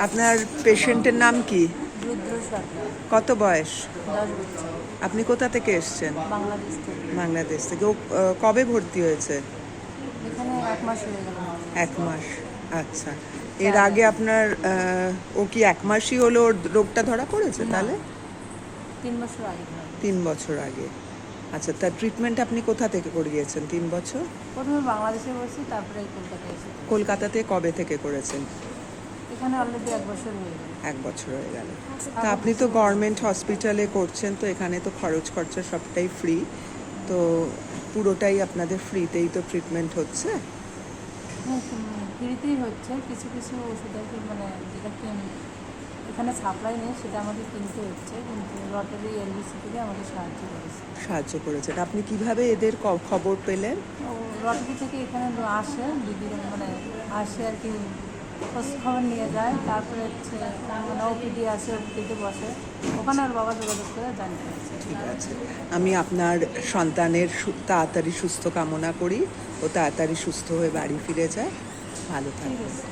আপনার পেশেন্টের নাম কি? রুদ্র সরকার। কত বয়স? 10 বছর। আপনি কোথা থেকে এসেছেন? বাংলাদেশ থেকে। বাংলাদেশ থেকে। ও কবে ভর্তি হয়েছে? এখানে 1 মাস হয়ে গেল। 1 মাস। আচ্ছা, এর আগে আপনার ও কি 1 মাসই হলো ওর রোগটা ধরা পড়েছে তাহলে? 3 বছর আগে। 3 বছর আগে। আচ্ছা, তার ট্রিটমেন্ট আপনি কোথা থেকে করিয়েছেন 3 বছর? প্রথমে বাংলাদেশে বসছি, তারপরে কলকাতায় এসেছি। কলকাতাতে কবে থেকে করেছেন? এখানে অলরেডি 1 বছর হয়ে গেল। 1 বছর হয়ে গেল। তা আপনি তো গভর্নমেন্ট হসপিটালে করছেন, তো এখানে তো খরচ খরচা সবটাই ফ্রি, তো পুরোটাই আপনাদের ফ্রিতেই তো ট্রিটমেন্ট হচ্ছে? হ্যাঁ, ফ্রিতেই হচ্ছে। কিছু কিছু ওষুধ আর কি, মানে যেটা এখানে সাপ্লাই নেই, সেটা আমাদের কিনতে হচ্ছে, কিন্তু রটারি এলবিসি থেকে আমাদের সাহায্য করেছেন। আপনি কিভাবে এদের খবর পেলেন? রটারি থেকে এখানে আসে দিদি, মানে আসে আর কি, খোঁজ খবর নিয়ে যায়। তারপরে হচ্ছে মানে ওপিডি আসে, ওপিডিতে বসে, ওখানে ওর বাবা যোগাযোগ করে জানতে পারছে। ঠিক আছে, আমি আপনার সন্তানের তাড়াতাড়ি সুস্থ কামনা করি, ও তাড়াতাড়ি সুস্থ হয়ে বাড়ি ফিরে যায়। ভালো ঠিক থাকবেন। আছে।